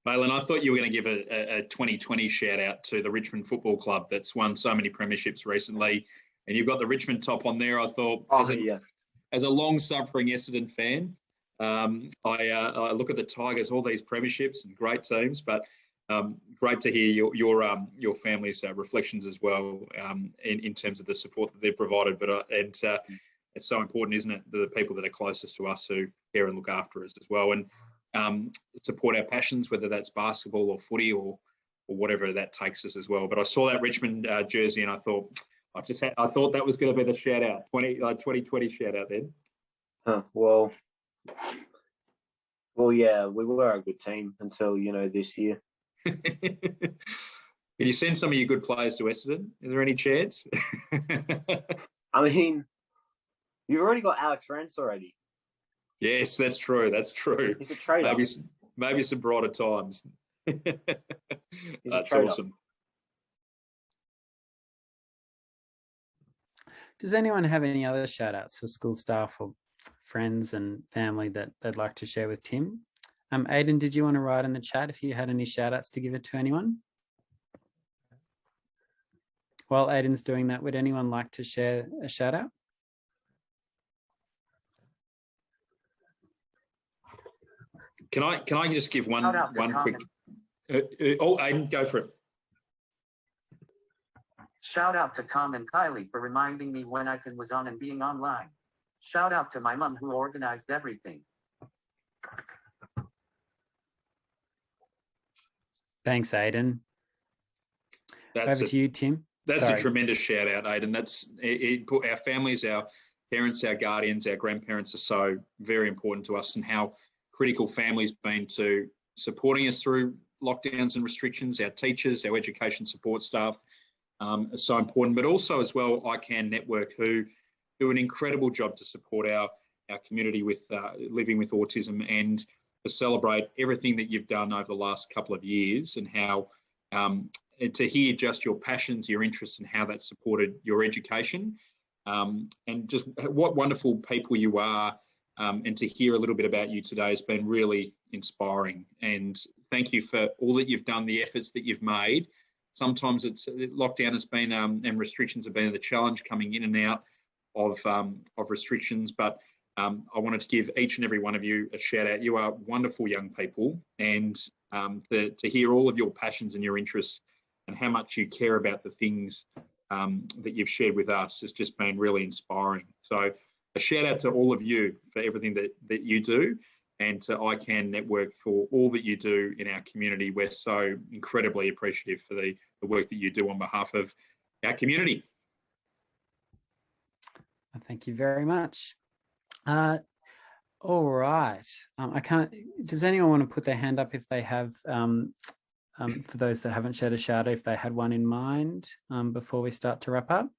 Balin, I thought you were going to give a 2020 shout out to the Richmond Football Club that's won so many premierships recently, and you've got the Richmond top on there. I thought, as a long-suffering Essendon fan, I look at the Tigers, all these premierships and great teams, but great to hear your family's reflections as well, in terms of the support that they've provided. But it's so important, isn't it, the people that are closest to us who care and look after us as well, and support our passions, whether that's basketball or footy or whatever that takes us as well. But I saw that Richmond jersey, and I thought that was going to be the shout out, 2020 shout out then. Well, yeah, we were a good team until this year. Can you send some of your good players to Essendon? Is there any chance? I mean, you've already got Alex Rance already. Yes, that's true. That's true. He's a trader. Maybe some brighter times. That's awesome. Does anyone have any other shout outs for school staff or friends and family that they'd like to share with Tim? Aiden, did you want to write in the chat if you had any shout outs to give it to anyone? While Aiden's doing that, would anyone like to share a shout out? Can I just give one quick? Aiden, go for it. Shout out to Tom and Kylie for reminding me when I was on and being online. Shout out to my mom who organized everything. Thanks, Aiden. Over to you, Tim. That's a tremendous shout out, Aiden. Our families, our parents, our guardians, our grandparents are so very important to us, and how critical family's been to supporting us through lockdowns and restrictions. Our teachers, our education support staff are so important, but also as well ICANN Network, who do an incredible job to support our community with living with autism, and to celebrate everything that you've done over the last couple of years, and how to hear just your passions, your interests, and how that supported your education, and just what wonderful people you are, and to hear a little bit about you today has been really inspiring. And thank you for all that you've done, the efforts that you've made. Sometimes lockdown has been and restrictions have been the challenge coming in and out of restrictions, but I wanted to give each and every one of you a shout out. You are wonderful young people, and to hear all of your passions and your interests and how much you care about the things that you've shared with us has just been really inspiring. So a shout out to all of you for everything that you do, and to ICANN Network for all that you do in our community. We're so incredibly appreciative for the work that you do on behalf of our community. Thank you very much. All right. Does anyone want to put their hand up if they have, for those that haven't shared a shout out, if they had one in mind before we start to wrap up?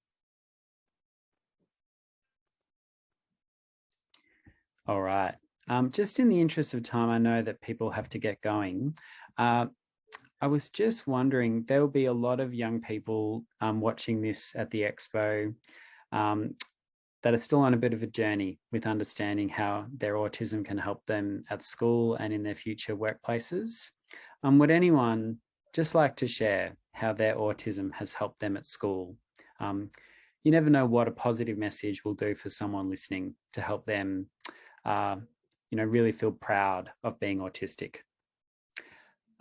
All right. Just in the interest of time, I know that people have to get going. I was just wondering, there will be a lot of young people watching this at the expo that are still on a bit of a journey with understanding how their autism can help them at school and in their future workplaces. Would anyone just like to share how their autism has helped them at school? You never know what a positive message will do for someone listening to help them really feel proud of being autistic.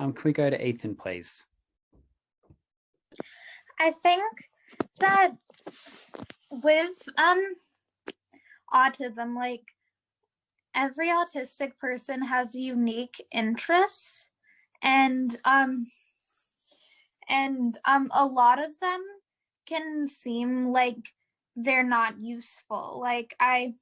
Can we go to Ethan, please? I think that with autism, like every autistic person has unique interests, and a lot of them can seem like they're not useful. Like I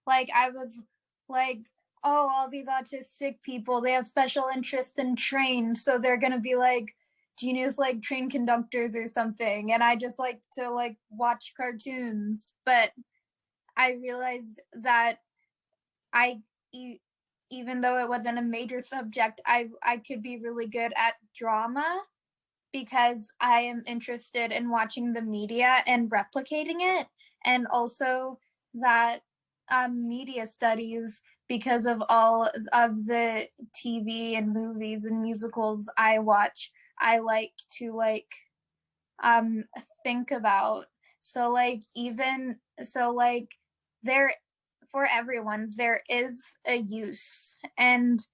was like, oh, all these autistic people, they have special interest in trains, so they're gonna be like genius, like train conductors or something, and I just like to like watch cartoons. But I realized that even though it wasn't a major subject, I could be really good at drama, because I am interested in watching the media and replicating it, and also that media studies, because of all of the TV and movies and musicals I watch, I like to think about. So there, for everyone, there is a use, and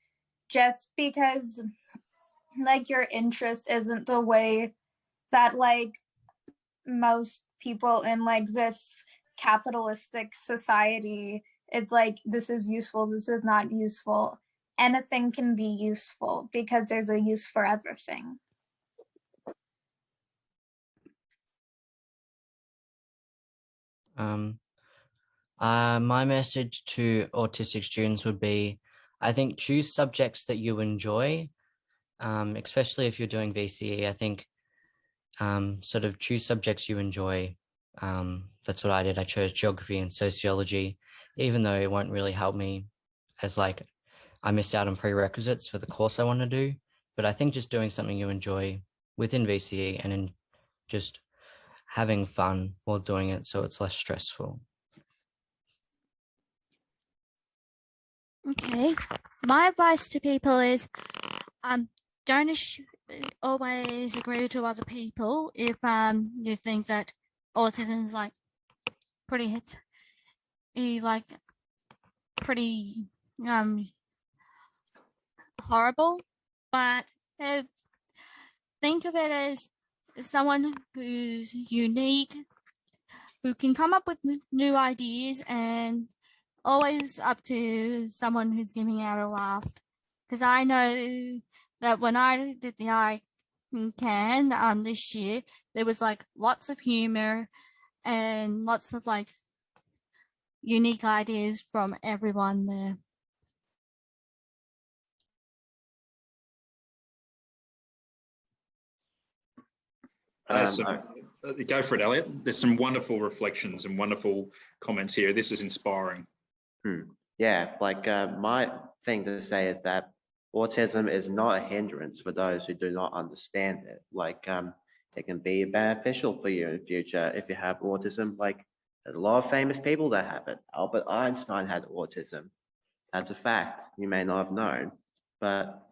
just because like your interest isn't the way that like most people in like this capitalistic society, it's like, this is useful, this is not useful. Anything can be useful because there's a use for everything. My message to autistic students would be, I think choose subjects that you enjoy, especially if you're doing VCE. I think sort of choose subjects you enjoy. That's what I did. I chose geography and sociology, even though it won't really help me, as like I missed out on prerequisites for the course I want to do. But I think just doing something you enjoy within VCE and in just having fun while doing it, so it's less stressful. Okay, my advice to people is don't always agree to other people if you think that autism is like pretty horrible, but think of it as someone who's unique, who can come up with new ideas, and always up to someone who's giving out a laugh. Because I know that when I did the I Can this year, there was like lots of humor and lots of like unique ideas from everyone there. Go for it, Elliot. There's some wonderful reflections and wonderful comments here. This is inspiring. Yeah, like my thing to say is that autism is not a hindrance for those who do not understand it. Like it can be beneficial for you in the future if you have autism. Like there's a lot of famous people that have it. Albert Einstein had autism. That's a fact. You may not have known, but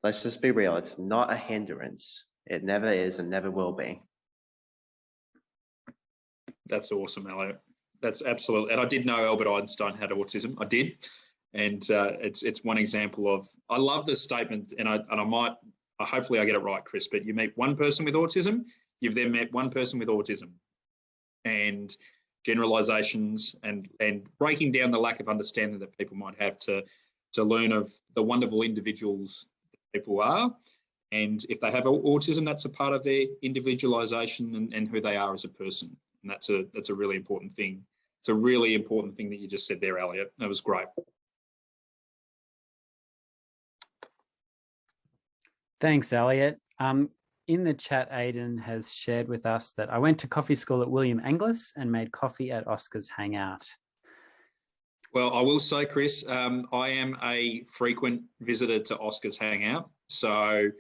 let's just be real. It's not a hindrance. It never is and never will be. That's awesome, Elliot. That's absolutely. And I did know Albert Einstein had autism. I did, and it's one example of. I love this statement, and I might. Hopefully, I get it right, Chris. But you meet one person with autism, you've then met one person with autism, and generalizations and breaking down the lack of understanding that people might have to learn of the wonderful individuals that people are. And if they have autism, that's a part of their individualization and who they are as a person. And that's a really important thing. It's a really important thing that you just said there, Elliot. That was great. Thanks, Elliot. In the chat, Aiden has shared with us that I went to coffee school at William Angliss and made coffee at Oscar's Hangout. Well, I will say, Chris, I am a frequent visitor to Oscar's Hangout. So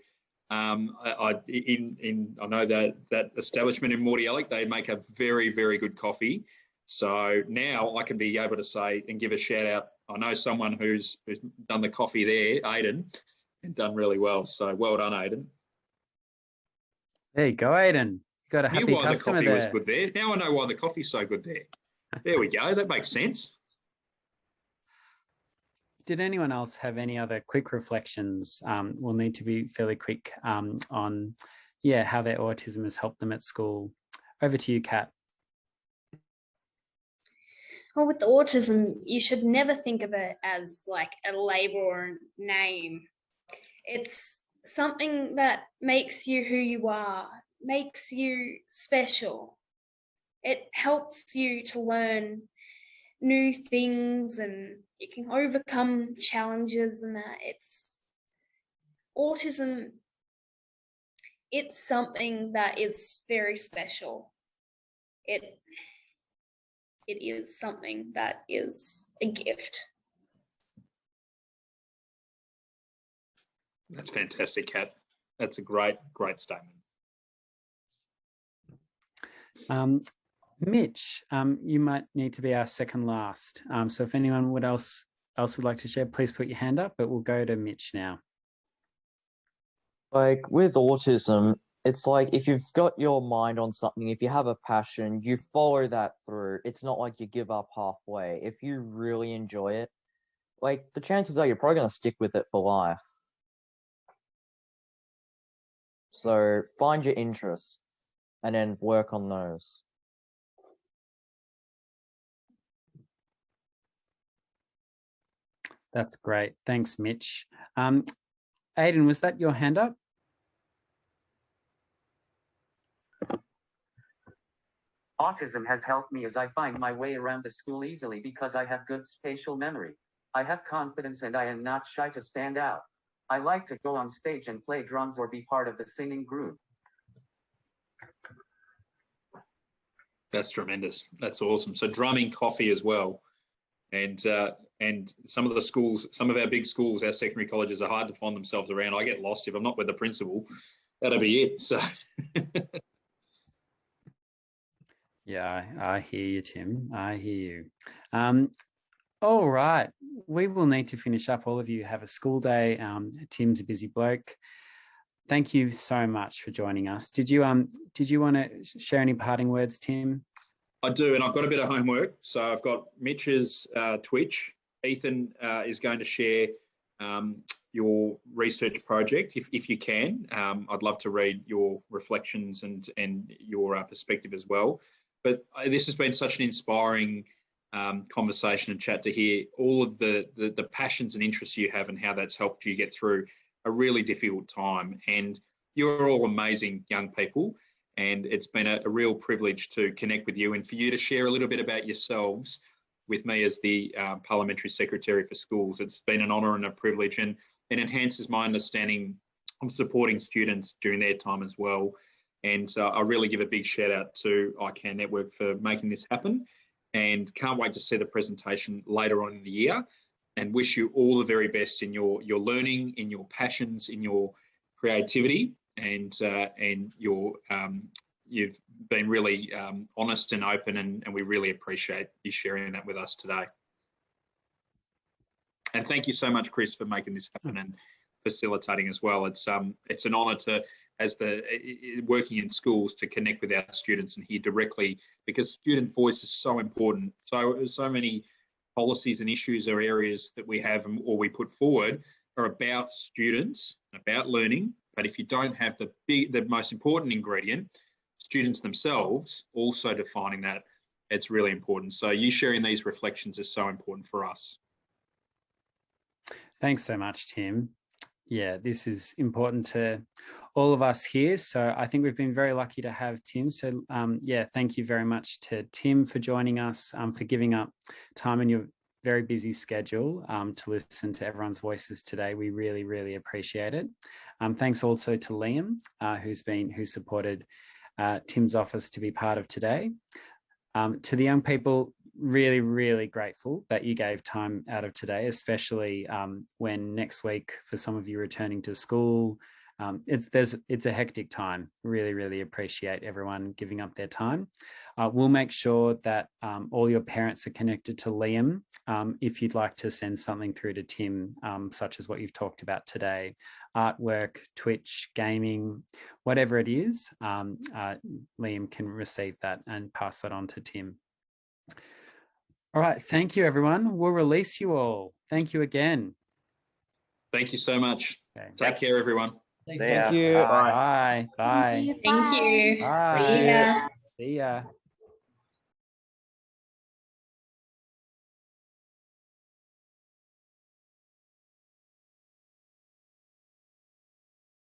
I know that establishment in Mordialloc, they make a very, very good coffee. So now I can be able to say and give a shout out. I know someone who's done the coffee there, Aiden, and done really well. So well done, Aiden. There you go, Aiden. You got a happy customer there. The coffee was good there. Now I know why the coffee's so good there. There we go. That makes sense. Did anyone else have any other quick reflections? We'll need to be fairly quick on, how their autism has helped them at school. Over to you, Kat. Well, with autism, you should never think of it as like a label or a name. It's something that makes you who you are, makes you special. It helps you to learn new things and you can overcome challenges and that. It's autism. It's something that is very special. It is something that is a gift. That's fantastic, Kat. That's a great statement. Mitch, you might need to be our second last. So if anyone else would like to share, please put your hand up, but we'll go to Mitch now. Like with autism, it's like if you've got your mind on something, if you have a passion, you follow that through. It's not like you give up halfway. If you really enjoy it, like the chances are you're probably going to stick with it for life. So find your interests and then work on those. That's great. Thanks, Mitch. Aiden, was that your hand up? Autism has helped me as I find my way around the school easily because I have good spatial memory. I have confidence and I am not shy to stand out. I like to go on stage and play drums or be part of the singing group. That's tremendous. That's awesome. So drumming, coffee as well. And some of the schools, some of our big schools, our secondary colleges are hard to find themselves around. I get lost if I'm not with the principal. That'll be it. So yeah, I hear you, Tim. I hear you. All right. We will need to finish up. All of you have a school day. Tim's a busy bloke. Thank you so much for joining us. Did you want to share any parting words, Tim? I do, and I've got a bit of homework. So I've got Mitch's Twitch. Ethan is going to share your research project, if you can. I'd love to read your reflections and your perspective as well. But this has been such an inspiring conversation and chat to hear all of the passions and interests you have and how that's helped you get through a really difficult time. And you're all amazing young people, and it's been a real privilege to connect with you and for you to share a little bit about yourselves with me as the Parliamentary Secretary for Schools. It's been an honour and a privilege, and it enhances my understanding of supporting students during their time as well. And I really give a big shout out to ICANN Network for making this happen, and can't wait to see the presentation later on in the year, and wish you all the very best in your learning, in your passions, in your creativity, and you've been really honest and open, and we really appreciate you sharing that with us today. And thank you so much, Chris, for making this happen and facilitating as well. It's an honour to, as working in schools, to connect with our students and hear directly, because student voice is so important. So many policies and issues or areas that we have or we put forward are about students, about learning. But if you don't have the most important ingredient, students themselves also defining that, it's really important. So you sharing these reflections is so important for us. Thanks so much, Tim. Yeah, this is important to all of us here. So I think we've been very lucky to have Tim. So yeah, thank you very much to Tim for joining us, for giving up time in your very busy schedule to listen to everyone's voices today. We really, really appreciate it. Thanks also to Liam, who supported Tim's office to be part of today. To the young people, really, really grateful that you gave time out of today, especially when next week, for some of you returning to school, it's a hectic time. Really, really appreciate everyone giving up their time. We'll make sure that all your parents are connected to Liam if you'd like to send something through to Tim, such as what you've talked about today, artwork, Twitch, gaming, whatever it is, Liam can receive that and pass that on to Tim. All right, thank you, everyone. We'll release you all. Thank you again. Thank you so much. Okay. Take care, everyone. Thank you. Bye. Bye. Thank you. Thank you. Bye. See ya. See ya.